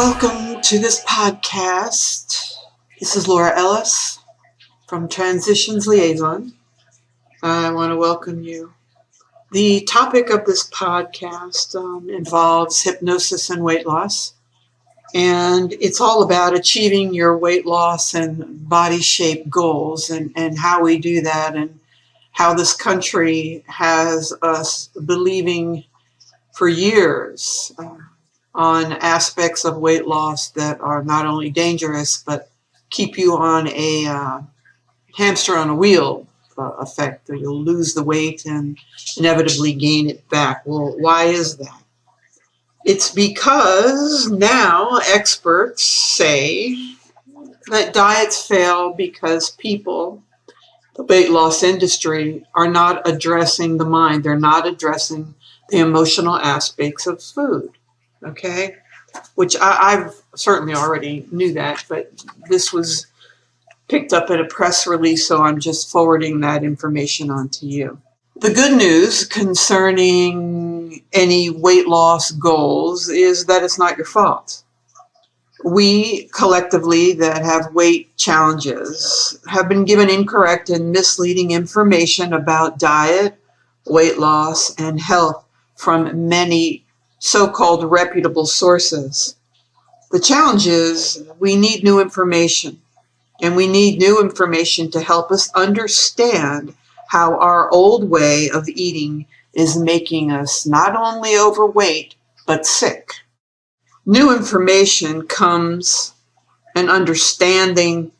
Welcome to this podcast. This is Laura Ellis from Transitions Liaison. I want to welcome you. The topic of this podcast involves hypnosis and weight loss. And it's all about achieving your weight loss and body shape goals and how we do that and how this country has us believing for years on aspects of weight loss that are not only dangerous, but keep you on a hamster on a wheel effect. You'll lose the weight and inevitably gain it back. Well, why is that? It's because now experts say that diets fail because people, the weight loss industry, are not addressing the mind. They're not addressing the emotional aspects of food. Okay, which I've certainly already knew that, but this was picked up in a press release, so I'm just forwarding that information on to you. The good news concerning any weight loss goals is that it's not your fault. We collectively that have weight challenges have been given incorrect and misleading information about diet, weight loss, and health from many so-called reputable sources. The challenge is we need new information, and we need new information to help us understand how our old way of eating is making us not only overweight, but sick. New information comes an understanding.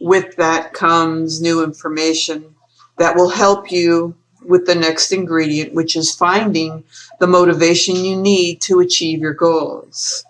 With that comes new information that will help you with the next ingredient, which is finding the motivation you need to achieve your goals.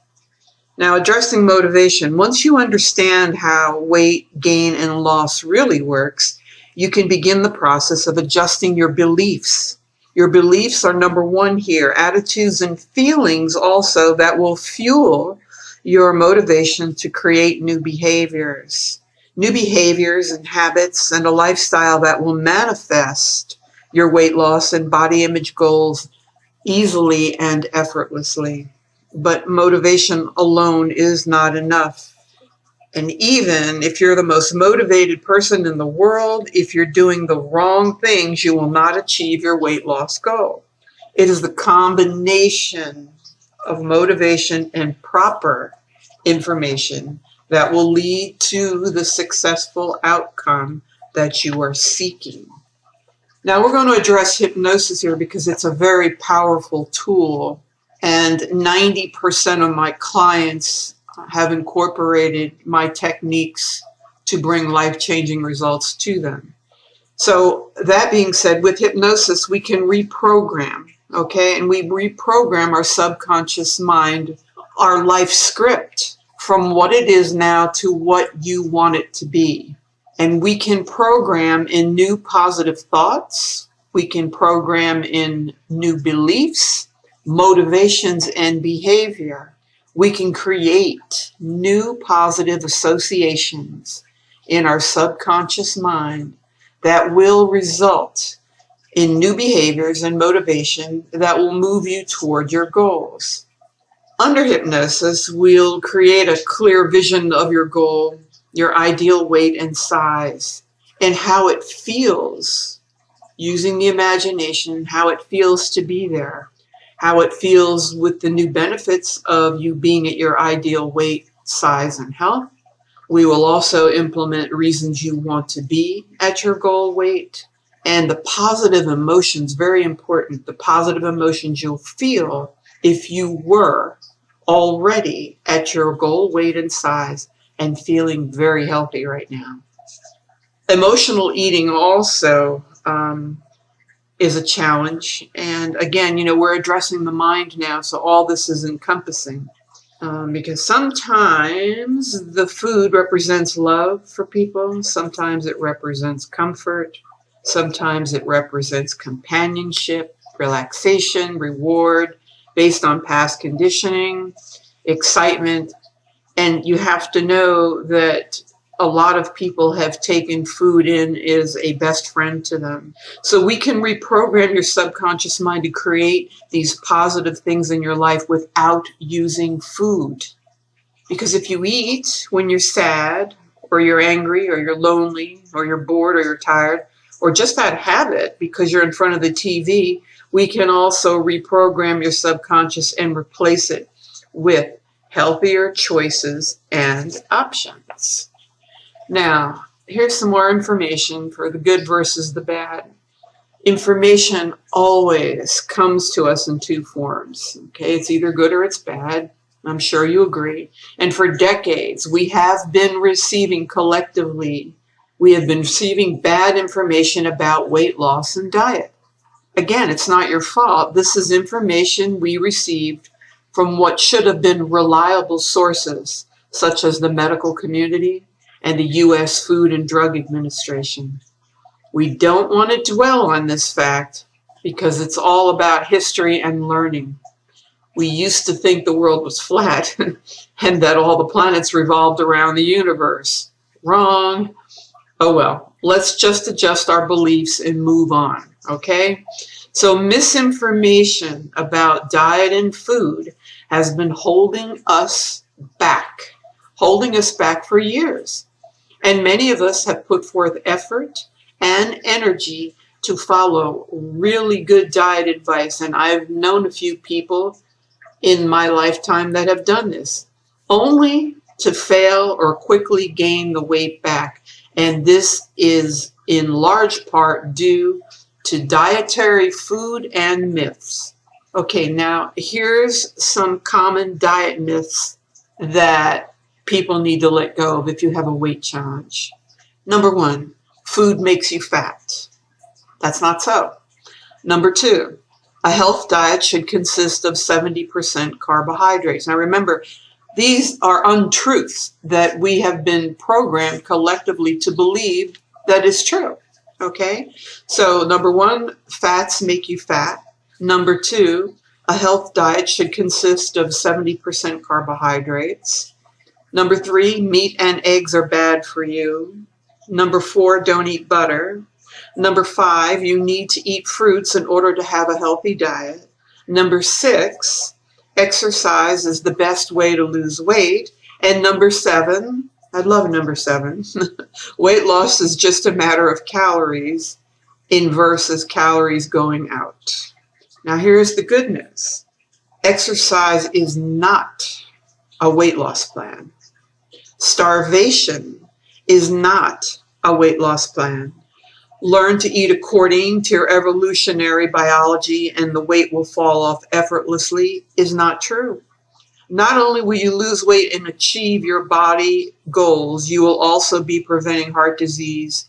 Now, addressing motivation, once you understand how weight gain and loss really works, you can begin the process of adjusting your beliefs. Your beliefs are number one here. Attitudes and feelings also that will fuel your motivation to create new behaviors. New behaviors and habits and a lifestyle that will manifest your weight loss and body image goals easily and effortlessly. But motivation alone is not enough. And even if you're the most motivated person in the world, if you're doing the wrong things, you will not achieve your weight loss goal. It is the combination of motivation and proper information that will lead to the successful outcome that you are seeking. Now, we're going to address hypnosis here because it's a very powerful tool, and 90% of my clients have incorporated my techniques to bring life-changing results to them. So that being said, with hypnosis, we can reprogram, okay? And we reprogram our subconscious mind, our life script, from what it is now to what you want it to be. And we can program in new positive thoughts. We can program in new beliefs, motivations, and behavior. We can create new positive associations in our subconscious mind that will result in new behaviors and motivation that will move you toward your goals. Under hypnosis, we'll create a clear vision of your goal, your ideal weight and size, and how it feels, using the imagination, how it feels to be there, how it feels with the new benefits of you being at your ideal weight, size, and health. We will also implement reasons you want to be at your goal weight, and the positive emotions, very important, the positive emotions you'll feel if you were already at your goal weight and size and feeling very healthy right now. Emotional eating also is a challenge. And again, we're addressing the mind now, so all this is encompassing. Because sometimes the food represents love for people. Sometimes it represents comfort. Sometimes it represents companionship, relaxation, reward, based on past conditioning, excitement. And you have to know that a lot of people have taken food in as a best friend to them. So we can reprogram your subconscious mind to create these positive things in your life without using food. Because if you eat when you're sad, or you're angry, or you're lonely, or you're bored, or you're tired, or just that habit because you're in front of the TV, we can also reprogram your subconscious and replace it with healthier choices and options. Now, here's some more information for the good versus the bad. Information always comes to us in two forms. Okay, it's either good or it's bad. I'm sure you agree. And for decades, we have been receiving collectively, we have been receiving bad information about weight loss and diet. Again, it's not your fault. This is information we received from what should have been reliable sources, such as the medical community and the U.S. Food and Drug Administration. We don't want to dwell on this fact because it's all about history and learning. We used to think the world was flat and that all the planets revolved around the universe. Wrong. Oh well, let's just adjust our beliefs and move on, okay? So misinformation about diet and food has been holding us back for years. And many of us have put forth effort and energy to follow really good diet advice. And I've known a few people in my lifetime that have done this, only to fail or quickly gain the weight back. And this is in large part due to dietary food and myths. Okay, now here's some common diet myths that people need to let go of if you have a weight challenge. Number one, food makes you fat. That's not so. Number two, a health diet should consist of 70% carbohydrates. Now remember, these are untruths that we have been programmed collectively to believe that is true. Okay? So number one, fats make you fat. Number two, a health diet should consist of 70% carbohydrates. Number three, meat and eggs are bad for you. Number four, don't eat butter. Number five, you need to eat fruits in order to have a healthy diet. Number six, exercise is the best way to lose weight. And number seven, I love number seven, weight loss is just a matter of calories in versus calories going out. Now here's the good news. Exercise is not a weight loss plan. Starvation is not a weight loss plan. Learn to eat according to your evolutionary biology and the weight will fall off effortlessly is not true. Not only will you lose weight and achieve your body goals, you will also be preventing heart disease,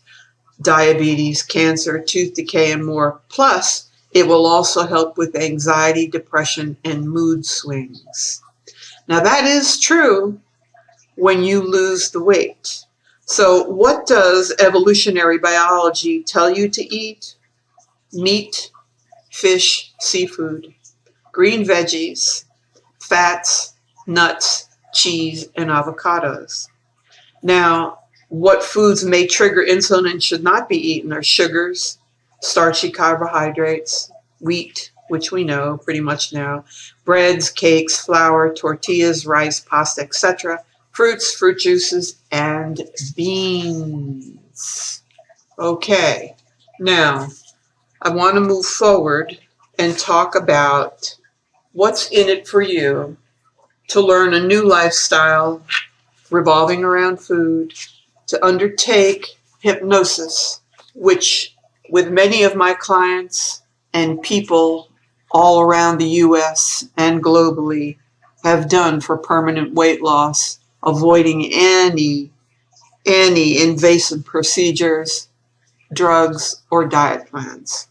diabetes, cancer, tooth decay, and more. Plus, it will also help with anxiety, depression, and mood swings. Now, that is true when you lose the weight. So what does evolutionary biology tell you to eat? Meat, fish, seafood, green veggies, fats, nuts, cheese, and avocados. Now, what foods may trigger insulin and should not be eaten are sugars, starchy carbohydrates, wheat, which we know, pretty much know, breads, cakes, flour, tortillas, rice, pasta, etc., fruits, fruit juices, and beans. Okay, now I want to move forward and talk about what's in it for you to learn a new lifestyle revolving around food, to undertake hypnosis, which with many of my clients and people all around the U.S. and globally have done for permanent weight loss, avoiding any invasive procedures, drugs, or diet plans.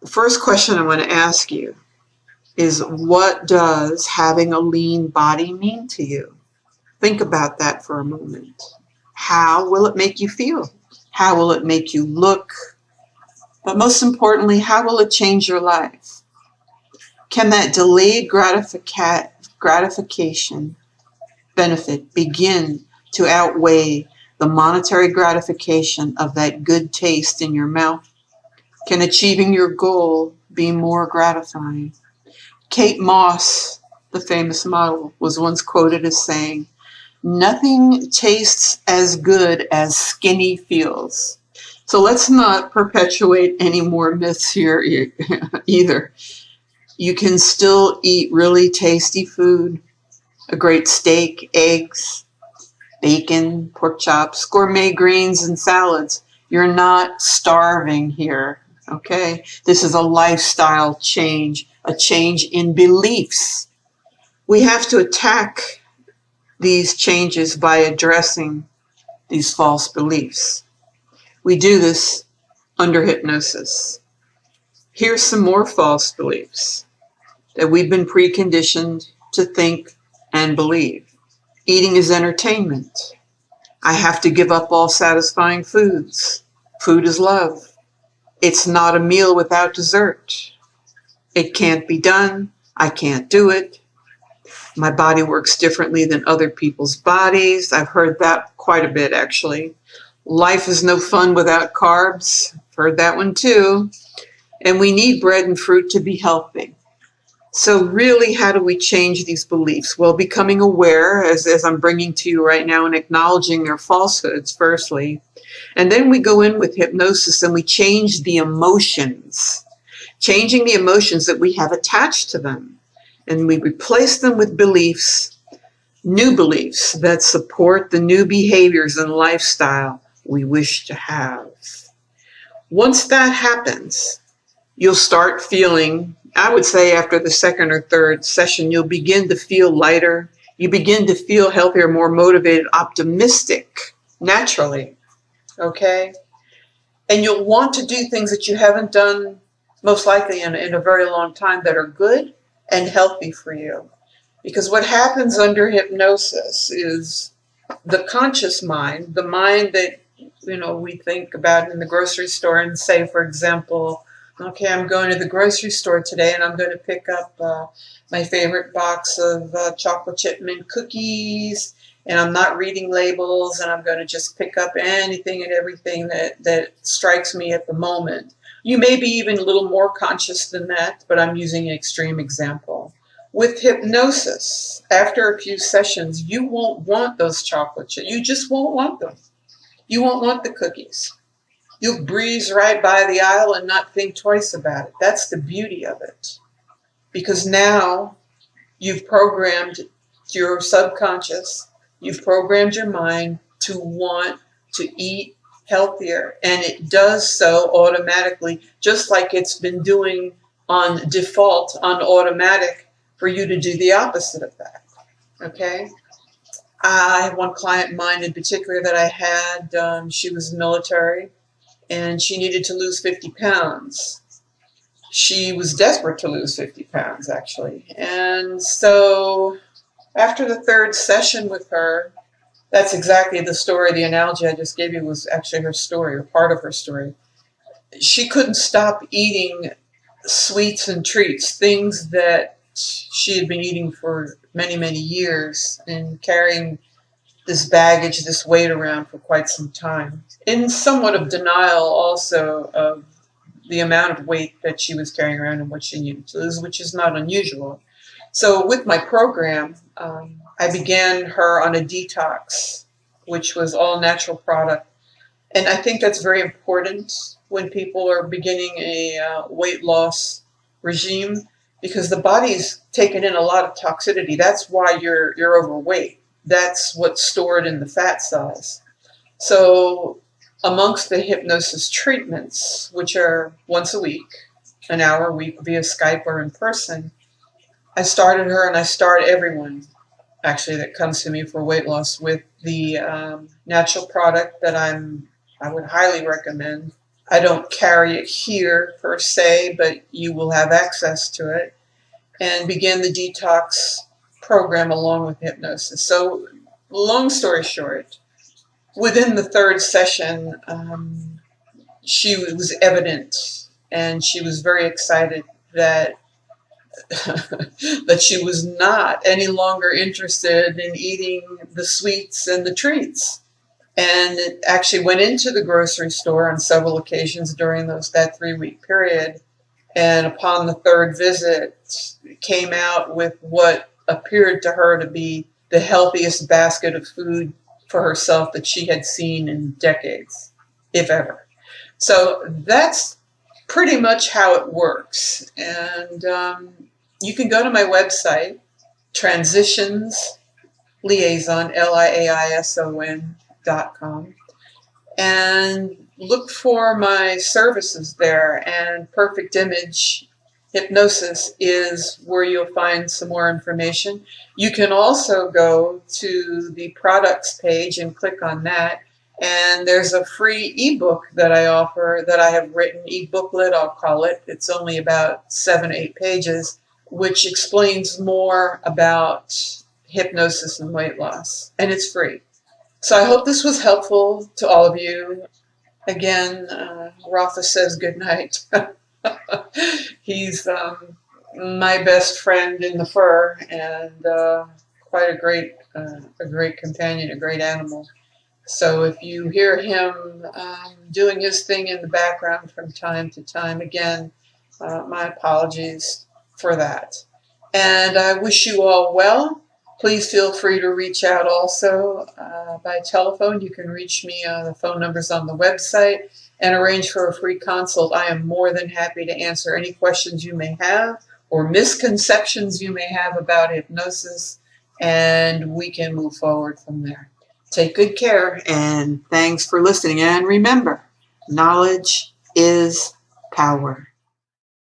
The first question I want to ask you is, what does having a lean body mean to you? Think about that for a moment. How will it make you feel? How will it make you look? But most importantly, how will it change your life? Can that delayed gratification benefit begin to outweigh the monetary gratification of that good taste in your mouth? Can achieving your goal be more gratifying? Kate Moss, the famous model, was once quoted as saying, Nothing tastes as good as skinny feels. So let's not perpetuate any more myths here either. You can still eat really tasty food, a great steak, eggs, bacon, pork chops, gourmet greens, and salads. You're not starving here, okay? This is a lifestyle change, a change in beliefs. We have to attack these changes by addressing these false beliefs. We do this under hypnosis. Here's some more false beliefs that we've been preconditioned to think and believe. Eating is entertainment. I have to give up all satisfying foods. Food is love. It's not a meal without dessert. It can't be done. I can't do it. My body works differently than other people's bodies. I've heard that quite a bit, actually. Life is no fun without carbs. I've heard that one too. And we need bread and fruit to be healthy. So really, how do we change these beliefs? Well, becoming aware, as I'm bringing to you right now, and acknowledging their falsehoods, firstly. And then we go in with hypnosis and we change the emotions, changing the emotions that we have attached to them. And we replace them with beliefs, new beliefs that support the new behaviors and lifestyle we wish to have. Once that happens, you'll start feeling, I would say after the second or third session, you'll begin to feel lighter. You begin to feel healthier, more motivated, optimistic, naturally, okay? And you'll want to do things that you haven't done, most likely in a very long time, that are good and healthy for you. Because what happens under hypnosis is the conscious mind, the mind that, we think about in the grocery store and say, for example, okay, I'm going to the grocery store today and I'm going to pick up my favorite box of chocolate chip mint cookies, and I'm not reading labels, and I'm going to just pick up anything and everything that strikes me at the moment. You may be even a little more conscious than that, but I'm using an extreme example. With hypnosis, after a few sessions, you won't want those chocolate chips. You just won't want them. You won't want the cookies. You'll breeze right by the aisle and not think twice about it. That's the beauty of it. Because now you've programmed your subconscious, you've programmed your mind to want to eat healthier. And it does so automatically, just like it's been doing on default, on automatic, for you to do the opposite of that. Okay? I have one client in mind in particular that I had. She was military, and she needed to lose 50 pounds. She was desperate to lose 50 pounds, actually. And so after the third session with her, that's exactly the story. The analogy I just gave you was actually her story, or part of her story. She couldn't stop eating sweets and treats, things that she had been eating for many, many years and carrying this baggage, this weight around for quite some time. In somewhat of denial also of the amount of weight that she was carrying around and what she needed to lose, which is not unusual. So with my program, I began her on a detox, which was all natural product. And I think that's very important when people are beginning a weight loss regime, because the body's taken in a lot of toxicity. That's why you're overweight. That's what's stored in the fat cells. So amongst the hypnosis treatments, which are once a week, an hour a week via Skype or in person, I started her, and I start everyone actually that comes to me for weight loss with the natural product that I would highly recommend. I don't carry it here per se, but you will have access to it, and begin the detox program along with hypnosis. So long story short, within the third session, she was evident, and she was very excited that that she was not any longer interested in eating the sweets and the treats. And it actually went into the grocery store on several occasions during that 3-week period. And upon the third visit, came out with what appeared to her to be the healthiest basket of food for herself that she had seen in decades, if ever. So that's pretty much how it works. And you can go to my website, Transitions Liaison, liaison.com, and look for my services there. And Perfect Image Hypnosis is where you'll find some more information. You can also go to the products page and click on that. And there's a free ebook that I offer that I have written, e-booklet I'll call it. It's only about 7 or 8 pages, which explains more about hypnosis and weight loss. And it's free. So I hope this was helpful to all of you. Again, Rafa says good night. He's my best friend in the fur, and quite a great companion, a great animal. So if you hear him doing his thing in the background from time to time, again, my apologies for that. And I wish you all well. Please feel free to reach out also by telephone. You can reach me on the phone numbers on the website and arrange for a free consult. I am more than happy to answer any questions you may have or misconceptions you may have about hypnosis, and we can move forward from there. Take good care, and thanks for listening. And remember, knowledge is power.